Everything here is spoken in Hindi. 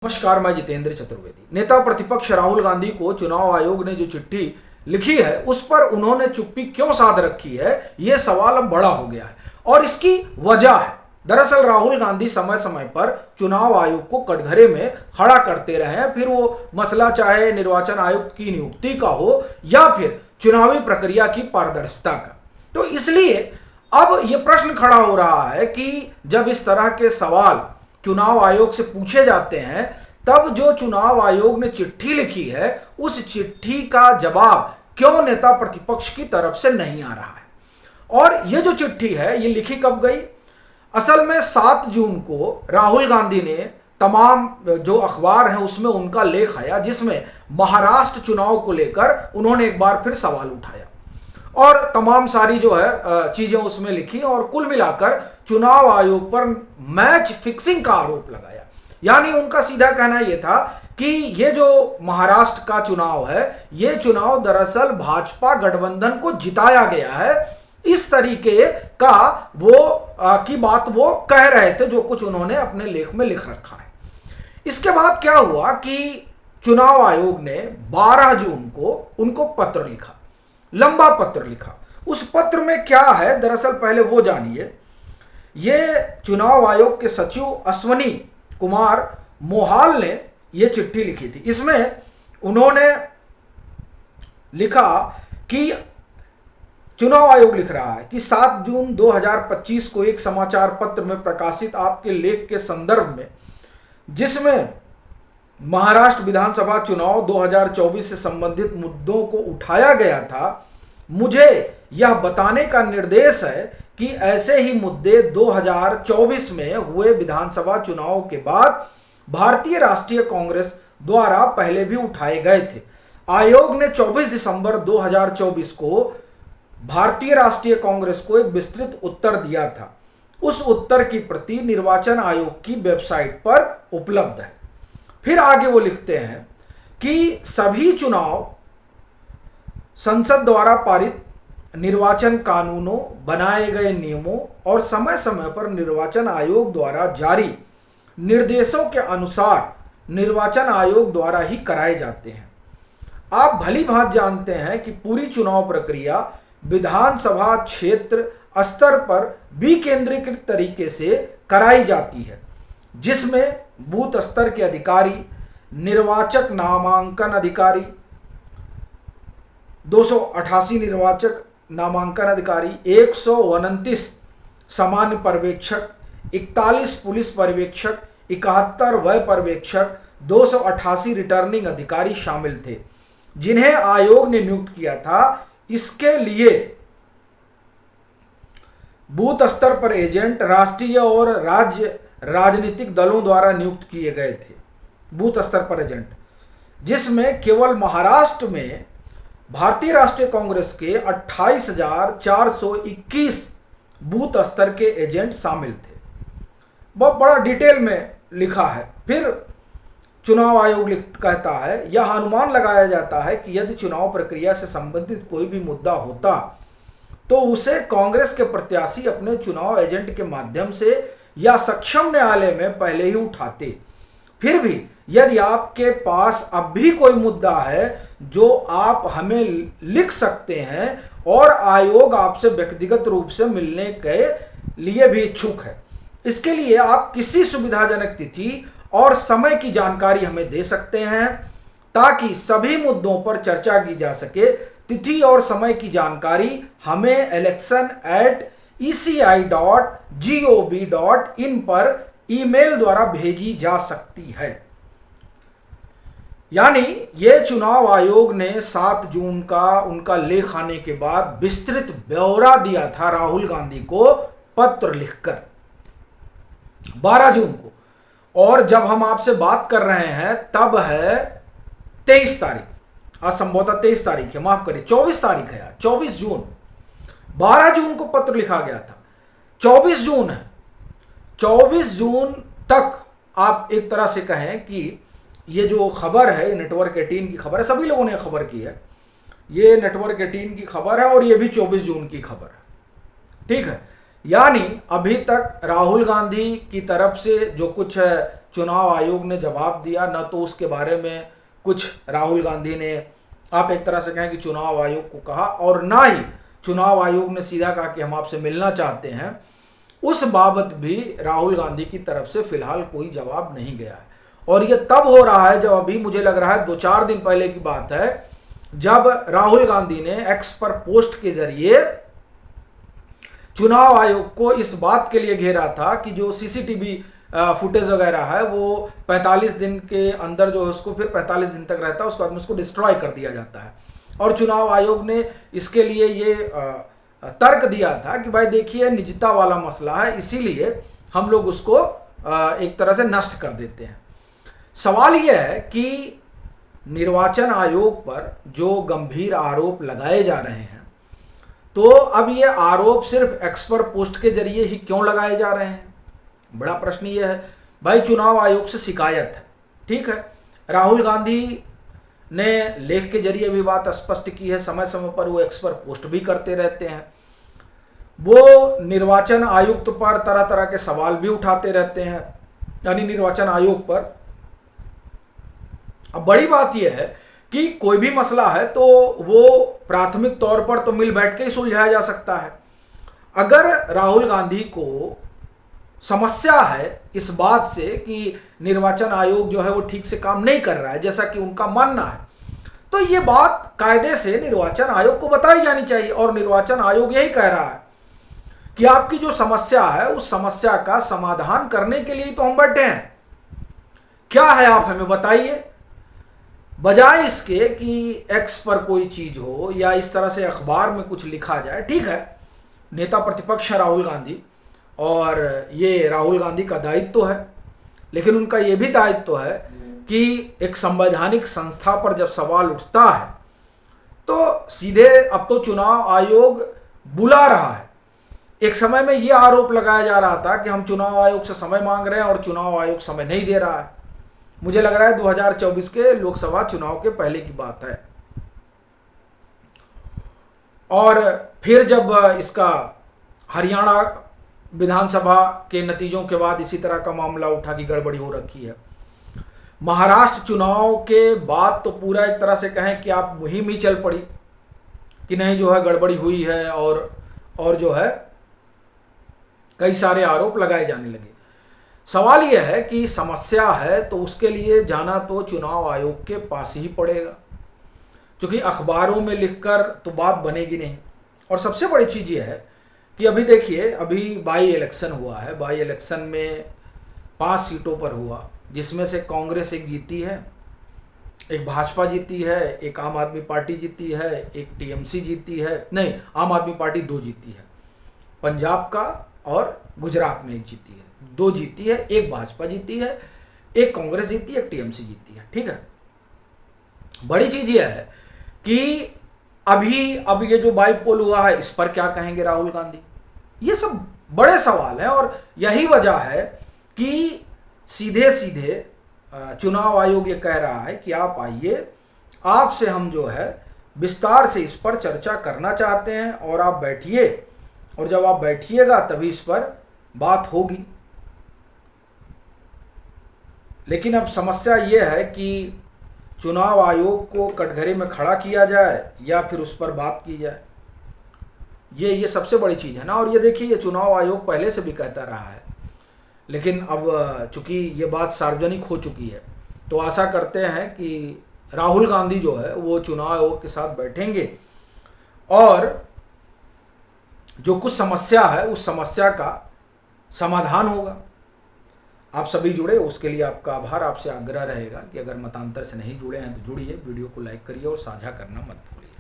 नमस्कार, मैं जितेंद्र चतुर्वेदी। नेता प्रतिपक्ष राहुल गांधी को चुनाव आयोग ने जो चिट्ठी लिखी है उस पर उन्होंने चुप्पी क्यों साध रखी है, यह सवाल अब बड़ा हो गया है और इसकी वजह है। दरअसल राहुल गांधी समय समय पर चुनाव आयोग को कटघरे में खड़ा करते रहे हैं, फिर वो मसला चाहे निर्वाचन आयुक्त की नियुक्ति का हो या फिर चुनावी प्रक्रिया की पारदर्शिता का। तो इसलिए अब यह प्रश्न खड़ा हो रहा है कि जब इस तरह के सवाल चुनाव आयोग से पूछे जाते हैं तब जो चुनाव आयोग ने चिट्ठी लिखी है उस चिट्ठी का जवाब क्यों नेता प्रतिपक्ष की तरफ से नहीं आ रहा है। और ये जो चिट्ठी है ये लिखी कब गई? असल में 7 जून को राहुल गांधी ने तमाम जो अखबार हैं उसमें उनका लेख आया जिसमें महाराष्ट्र चुनाव को लेकर उन्होंने एक बार फिर सवाल उठाया और तमाम सारी जो है चीजें उसमें लिखी और कुल मिलाकर चुनाव आयोग पर मैच फिक्सिंग का आरोप लगाया। यानी उनका सीधा कहना यह था कि ये जो महाराष्ट्र का चुनाव है ये चुनाव दरअसल भाजपा गठबंधन को जिताया गया है, इस तरीके का की बात वो कह रहे थे जो कुछ उन्होंने अपने लेख में लिख रखा है। इसके बाद क्या हुआ कि चुनाव आयोग ने 12 जून को उनको पत्र लिखा, लंबा पत्र लिखा। उस पत्र में क्या है दरअसल पहले वो जानिए। ये चुनाव आयोग के सचिव अश्वनी कुमार मोहाल ने ये चिट्ठी लिखी थी। इसमें उन्होंने लिखा कि चुनाव आयोग लिख रहा है कि 7 जून 2025 को एक समाचार पत्र में प्रकाशित आपके लेख के संदर्भ में जिसमें महाराष्ट्र विधानसभा चुनाव 2024 से संबंधित मुद्दों को उठाया गया था, मुझे यह बताने का निर्देश है कि ऐसे ही मुद्दे 2024 में हुए विधानसभा चुनाव के बाद भारतीय राष्ट्रीय कांग्रेस द्वारा पहले भी उठाए गए थे। आयोग ने 24 दिसंबर 2024 को भारतीय राष्ट्रीय कांग्रेस को एक विस्तृत उत्तर दिया था। उस उत्तर की प्रति निर्वाचन आयोग की वेबसाइट पर उपलब्ध है। फिर आगे वो लिखते हैं कि सभी चुनाव संसद द्वारा पारित निर्वाचन कानूनों, बनाए गए नियमों और समय समय पर निर्वाचन आयोग द्वारा जारी निर्देशों के अनुसार निर्वाचन आयोग द्वारा ही कराए जाते हैं। आप भली भांति जानते हैं कि पूरी चुनाव प्रक्रिया विधानसभा क्षेत्र स्तर पर विकेंद्रीकृत तरीके से कराई जाती है, जिसमें बूथ स्तर के अधिकारी, निर्वाचक नामांकन अधिकारी, 288 निर्वाचक नामांकन अधिकारी, 129 सामान्य पर्यवेक्षक, 41 पुलिस पर्यवेक्षक, 71 व्यय पर्यवेक्षक, 288 रिटर्निंग अधिकारी शामिल थे जिन्हें आयोग ने नियुक्त किया था। इसके लिए बूथ स्तर पर एजेंट राष्ट्रीय और राज्य राजनीतिक दलों द्वारा नियुक्त किए गए थे। बूथ स्तर पर एजेंट, जिसमें केवल महाराष्ट्र में भारतीय राष्ट्रीय कांग्रेस के 28,421 बूथ स्तर के एजेंट शामिल थे। बहुत बड़ा डिटेल में लिखा है। फिर चुनाव आयोग कहता है यह अनुमान लगाया जाता है कि यदि चुनाव प्रक्रिया से संबंधित कोई भी मुद्दा होता तो उसे कांग्रेस के प्रत्याशी अपने चुनाव एजेंट के माध्यम से या सक्षम न्यायालय में पहले ही उठाते। फिर भी यदि आपके पास अब भी कोई मुद्दा है जो आप हमें लिख सकते हैं और आयोग आपसे व्यक्तिगत रूप से मिलने के लिए भी इच्छुक है, इसके लिए आप किसी सुविधाजनक तिथि और समय की जानकारी हमें दे सकते हैं ताकि सभी मुद्दों पर चर्चा की जा सके। तिथि और समय की जानकारी हमें election@eci.gov.in पर ईमेल द्वारा भेजी जा सकती है। यानी ये चुनाव आयोग ने 7 जून का उनका लेख आने के बाद विस्तृत ब्यौरा दिया था राहुल गांधी को पत्र लिखकर 12 जून को। और जब हम आपसे बात कर रहे हैं तब है 23 तारीख, आज संभवतः 23 तारीख है, माफ करिए 24 तारीख है यार, 24 जून। 12 जून को पत्र लिखा गया था, 24 जून है। 24 जून तक आप एक तरह से कहें कि ये जो खबर है नेटवर्क 18 की खबर है, सभी लोगों ने खबर की है, ये नेटवर्क 18 की खबर है और ये भी 24 जून की खबर है, ठीक है। यानी अभी तक राहुल गांधी की तरफ से जो कुछ चुनाव आयोग ने जवाब दिया, न तो उसके बारे में कुछ राहुल गांधी ने, आप एक तरह से कहें कि चुनाव आयोग को कहा, और ना ही चुनाव आयोग ने सीधा कहा कि हम आपसे मिलना चाहते हैं। उस बाबत भी राहुल गांधी की तरफ से फिलहाल कोई जवाब नहीं गया है। और ये तब हो रहा है जब, अभी मुझे लग रहा है 2-4 दिन पहले की बात है, जब राहुल गांधी ने एक्स पर पोस्ट के जरिए चुनाव आयोग को इस बात के लिए घेरा था कि जो सीसीटीवी फुटेज वगैरह है वो 45 दिन के अंदर जो है उसको फिर 45 दिन तक रहता है, उसके बाद में उसको डिस्ट्रॉय कर दिया जाता है। और चुनाव आयोग ने इसके लिए ये तर्क दिया था कि भाई देखिए निजता वाला मसला है, इसीलिए हम लोग उसको एक तरह से नष्ट कर देते हैं। सवाल यह है कि निर्वाचन आयोग पर जो गंभीर आरोप लगाए जा रहे हैं, तो अब ये आरोप सिर्फ एक्स पर पोस्ट के जरिए ही क्यों लगाए जा रहे हैं? बड़ा प्रश्न ये है। भाई चुनाव आयोग से शिकायत है, ठीक है, राहुल गांधी ने लेख के जरिए भी बात स्पष्ट की है, समय समय पर वो एक्स पर पोस्ट भी करते रहते हैं, वो निर्वाचन आयुक्त पर तरह तरह के सवाल भी उठाते रहते हैं, यानी निर्वाचन आयोग पर। अब बड़ी बात यह है कि कोई भी मसला है तो वो प्राथमिक तौर पर तो मिल बैठ के ही सुलझाया जा सकता है। अगर राहुल गांधी को समस्या है इस बात से कि निर्वाचन आयोग जो है वो ठीक से काम नहीं कर रहा है जैसा कि उनका मानना है, तो ये बात कायदे से निर्वाचन आयोग को बताई जानी चाहिए। और निर्वाचन आयोग यही कह रहा है कि आपकी जो समस्या है उस समस्या का समाधान करने के लिए तो हम बैठे हैं, क्या है आप हमें बताइए। बजाय इसके कि एक्स पर कोई चीज हो या इस तरह से अखबार में कुछ लिखा जाए, ठीक है, नेता प्रतिपक्ष है राहुल गांधी और ये राहुल गांधी का दायित्व है, लेकिन उनका ये भी दायित्व है कि एक संवैधानिक संस्था पर जब सवाल उठता है तो सीधे, अब तो चुनाव आयोग बुला रहा है। एक समय में ये आरोप लगाया जा रहा था कि हम चुनाव आयोग से समय मांग रहे हैं और चुनाव आयोग समय नहीं दे रहा है। मुझे लग रहा है 2024 के लोकसभा चुनाव के पहले की बात है। और फिर जब इसका हरियाणा विधानसभा के नतीजों के बाद इसी तरह का मामला उठा कि गड़बड़ी हो रखी है। महाराष्ट्र चुनाव के बाद तो पूरा एक तरह से कहें कि आप मुहिम ही चल पड़ी कि नहीं जो है गड़बड़ी हुई है, और जो है कई सारे आरोप लगाए जाने लगे। सवाल यह है कि समस्या है तो उसके लिए जाना तो चुनाव आयोग के पास ही पड़ेगा, क्योंकि अखबारों में लिखकर तो बात बनेगी नहीं। और सबसे बड़ी चीज़ यह है कि अभी देखिए, अभी बाई इलेक्शन हुआ है, बाई इलेक्शन में 5 सीटों पर हुआ, जिसमें से कांग्रेस एक जीती है, एक भाजपा जीती है, एक आम आदमी पार्टी जीती है, एक टीएमसी जीती है, नहीं आम आदमी पार्टी 2 जीती है, पंजाब का और गुजरात में एक जीती है, 2 जीती है, एक भाजपा जीती है, एक कांग्रेस जीती है, एक टीएमसी जीती है, ठीक है। बड़ी चीज़ यह है कि अब ये जो बाई पोल हुआ है इस पर क्या कहेंगे राहुल गांधी, ये सब बड़े सवाल हैं। और यही वजह है कि सीधे सीधे चुनाव आयोग ये कह रहा है कि आप आइए, आपसे हम जो है विस्तार से इस पर चर्चा करना चाहते हैं, और आप बैठिए, और जब आप बैठिएगा तभी इस पर बात होगी। लेकिन अब समस्या ये है कि चुनाव आयोग को कटघरे में खड़ा किया जाए या फिर उस पर बात की जाए, ये सबसे बड़ी चीज़ है ना। और ये देखिए, ये चुनाव आयोग पहले से भी कहता रहा है, लेकिन अब चूंकि ये बात सार्वजनिक हो चुकी है तो आशा करते हैं कि राहुल गांधी जो है वो चुनाव आयोग के साथ बैठेंगे और जो कुछ समस्या है उस समस्या का समाधान होगा। आप सभी जुड़े, उसके लिए आपका आभार। आपसे आग्रह रहेगा कि अगर मतांतर से नहीं जुड़े हैं तो जुड़िए, वीडियो को लाइक करिए और साझा करना मत भूलिए।